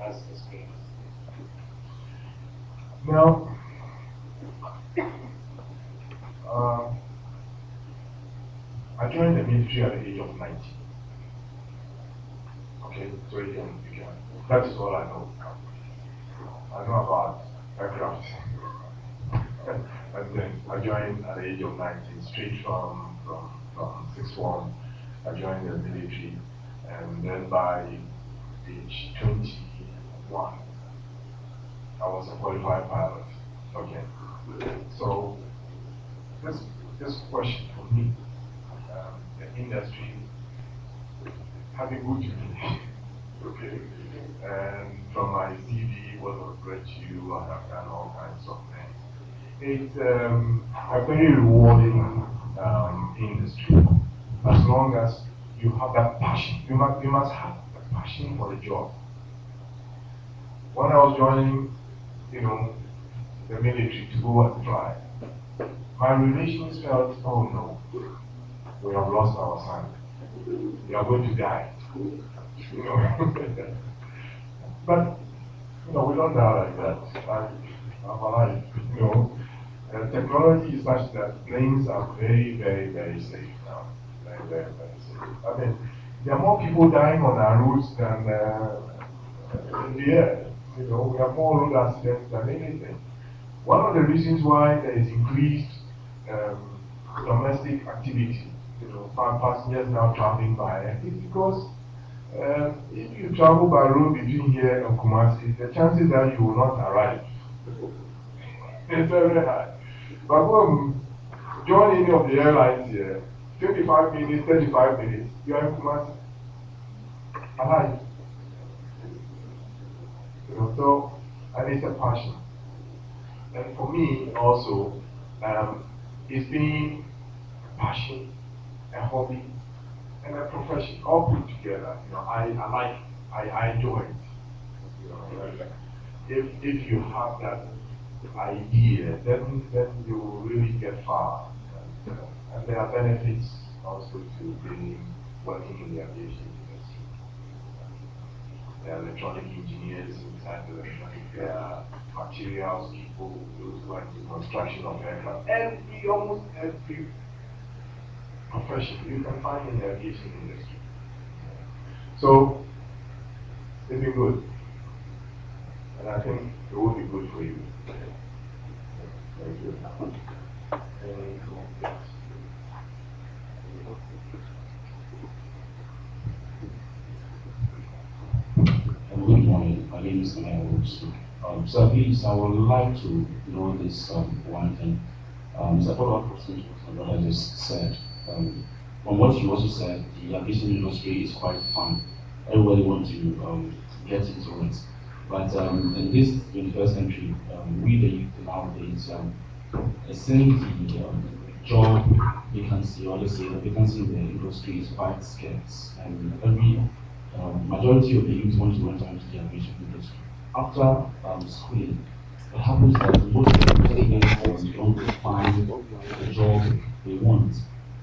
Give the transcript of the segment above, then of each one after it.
as experience? Now, uh, I joined the military at the age of 19. Okay, so you can. That is all I know. I know about aircraft. And then I joined at the age of 19, straight from sixth form. I joined the military, and then by age 21, I was a qualified pilot. Okay, so this this question for me, the industry have been good to me. Okay, and from my CV, what I've read to you, I have done all kinds of things. It's a very rewarding industry as long as you have that passion. You must have a passion for the job. When I was joining, you know, the military to go and fly, my relations felt, oh no, we have lost our son. We are going to die. You know. But we don't die like that. I'm alive. You know. Technology is such that planes are very, very, very safe now. Very, very, very safe. I mean, there are more people dying on our roads than in the air. We have more road accidents than anything. One of the reasons why there is increased um, domestic activity, passengers now traveling by air, is because if you travel by road between here and Kumasi, the chances that you will not arrive is very high. But when join any of the airlines here, 25 minutes, 35 minutes, you are in Kumasi, alive. So, and it's a passion. And for me also, um, it's been a passion, a hobby, and a profession all put together. I like it. I enjoy it. Like, if you have that idea, then you will really get far. And there are benefits also to being working in the aviation industry. There are electronic engineers inside the electronic, there are materials people, those who are into construction of aircraft. Almost every profession you can find in the aviation industry. So it's been good, and I think it will be good for you. Thank you. Yes. Good morning. My name is Emmanuel Wilson. So please, I would like to know this one thing. It's a follow-up question to what I just said. From what you also said, the aviation industry is quite fun. Everybody wants to get into it. But in this 21st century, we the youth nowadays, it seems the job vacancy, or let's say the vacancy in the industry is quite scarce. And every majority of the youth want to enter into the aviation industry. After schooling, it happens that most of the students don't find the job they want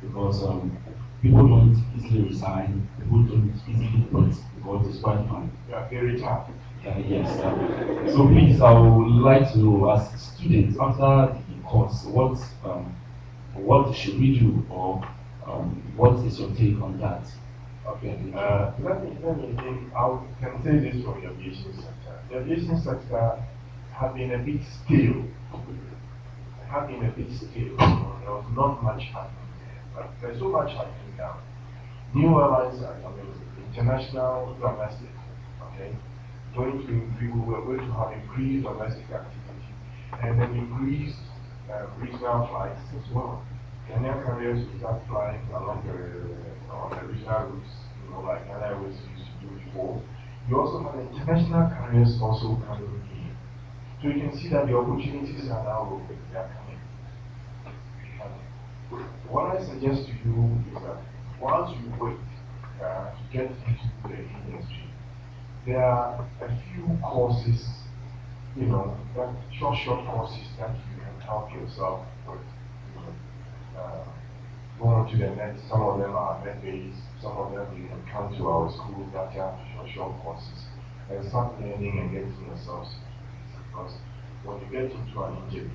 because people don't easily resign, people don't easily quit because it's quite fun. Yeah, very tough. Yes. So please, I would like to know, as students, after the course, what should we do, or what is your take on that? Okay, let me think. I can say this for the aviation sector. The aviation sector has been a bit still. Have been a bit still. There was not much happening there, but there's so much happening now. New airlines are coming, international, domestic. Okay, we were going to have increased domestic activity and then increased regional flights as well. Kenyan carriers will start flying along on the regional routes, like Ghana Airways used to do before. You also have international carriers also coming in. So you can see that the opportunities are now open, they are coming. What I suggest to you is that once you wait to get into the industry, there are a few courses, that short courses that you can help yourself with. You know, go on to the net. Some of them are net based. Some of them you can come to our school that are short courses. and start learning and getting yourself into it. Because when you get into an interview,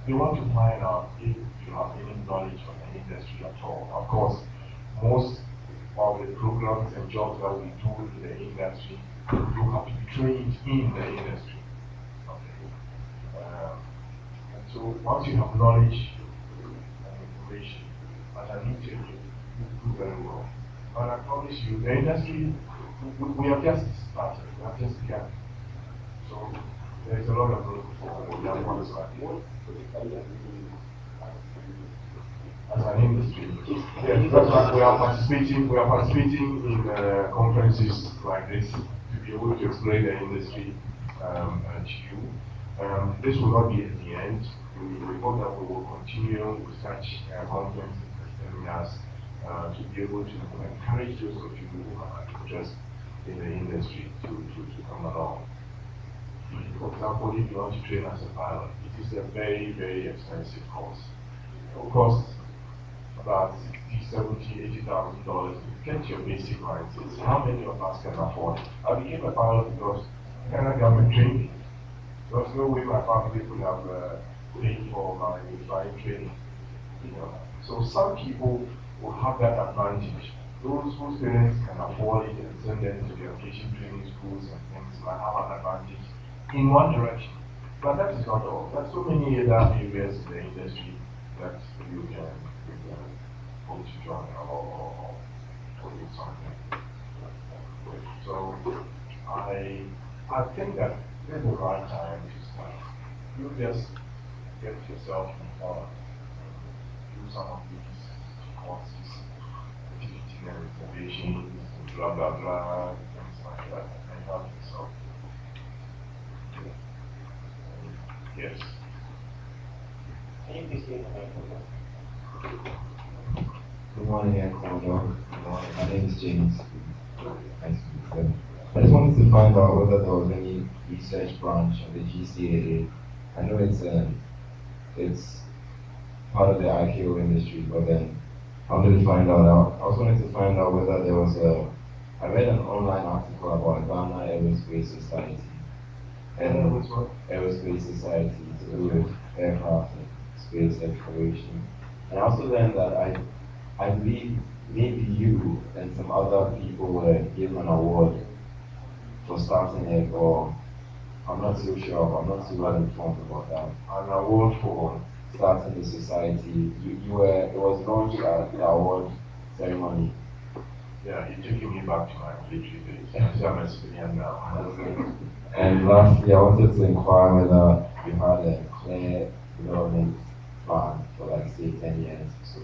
they want to find out if you have any knowledge of the industry at all. Of course, most of the programs and jobs that we do in the industry, you have to be trained in the industry. Okay. And so once you have knowledge and information at an interview, you do very well. And I promise you, the industry, we have just started, we have just begun. So there is a lot of room for young ones like you. As an industry, yes, that's why we are participating in conferences like this to be able to explain the industry to you. This will not be at the end. We hope that we will continue with such conferences and seminars to be able to encourage those of you who have an interest in the industry to come along. For example, if you want to train as a pilot, it is a very, very expensive course. It costs about $60,000, $70,000, $80,000 to get your basic license. How many of us can afford it? I became a pilot because Ghana government trained me. There was no way my family could have paid for my flying training. You know? So some people will have that advantage. Those whose parents can afford it and send them to the aviation training schools and things might have an advantage in one direction. But that is not all. There are so many other areas in the industry that you can hope to join or do something with. So I think that this is the right time to start. You just get yourself involved, do some of these courses, activity and reservations, blah blah blah, things like that, and help yourself. Yes. Can you please state the name for me? Good morning, Ecuador. Good morning. My name is James. Nice to meet you. I just wanted to find out whether there was any research branch of the GCAA. I know it's part of the IKO industry, but then I wanted to find out. I also wanted to find out whether there was I read an online article about Ghana Aerospace Society. And Aerospace Society to do with aircraft and space exploration. And I also learned that I believe maybe you and some other people were given an award for starting it, or I'm not so sure, I'm not too well informed about that. An award for starting the society. It was launched at the award ceremony. Yeah, you're taking me back to my military days. I'm a civilian now. And lastly, I wanted to inquire whether you had a clear development plan for, like, say, 10 years or so.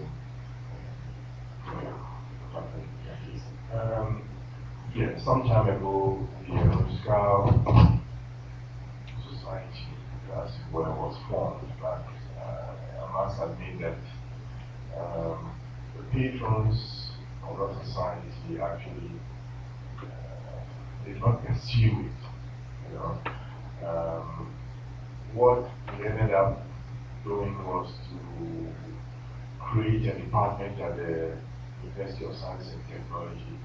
Yeah, some time ago, the Aeroscout Society, that's where it was formed, but I must admit that the patrons of that society actually did not pursue it. You know, what we ended up doing was to create a department at the University of Science and Technology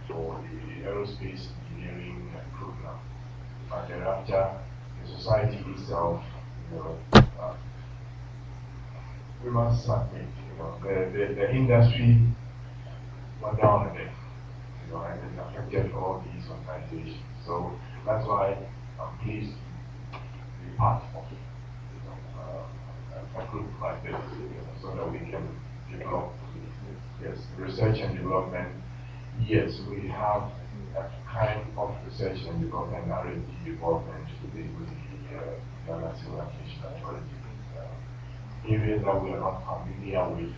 for the aerospace engineering program. But thereafter, the society itself, you know, we must admit, you know, the industry went down a bit, you know, and it affected all these organizations. So that's why I'm pleased to be part of, you know, a group like this, you know, so that we can develop, yes, research and development. Yes, we have a kind of research and development, R&D development within the Ghana Civil Aviation Authority. Areas that we are not familiar with,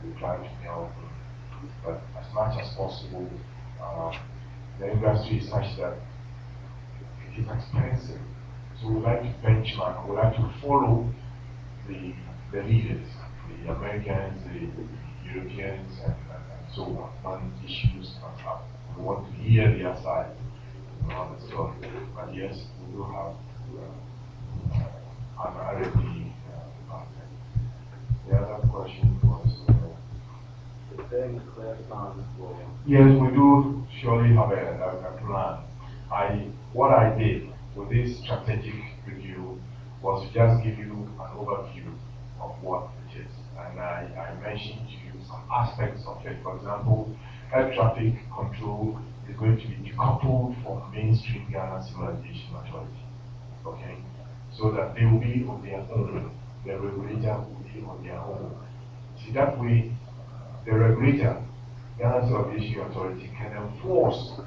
we try to delve in. But as much as possible, the industry is such that it is expensive. So we like to benchmark, we like to follow the leaders, the Americans, the Europeans, and so on. When issues come up, we want to hear their side on the story. But yes, we do have an R&D department. The other question was, Is there any clear plan for? yes, we do surely have a plan. what I did with this strategic review was to just give you an overview of what it is. And I mentioned to you some aspects of it. For example, air traffic control is going to be decoupled from mainstream Ghana Civil Aviation Authority. Okay? So that they will be on their own. The regulator will be on their own. See, that way, the regulator, Ghana Civil Aviation Authority, can enforce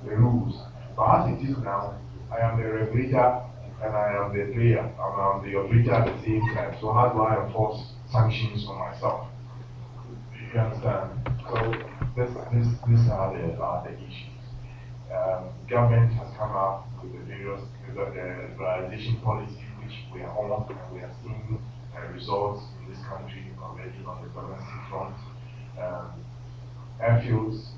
the rules. But as it is now, I am the regulator and I am the player, and I'm the operator at the same time. So how do I enforce sanctions on myself? You understand? So these are the issues. Government has come up with the various liberalization policy which we are on, and we are seeing results in this country already on the domestic front. Airfields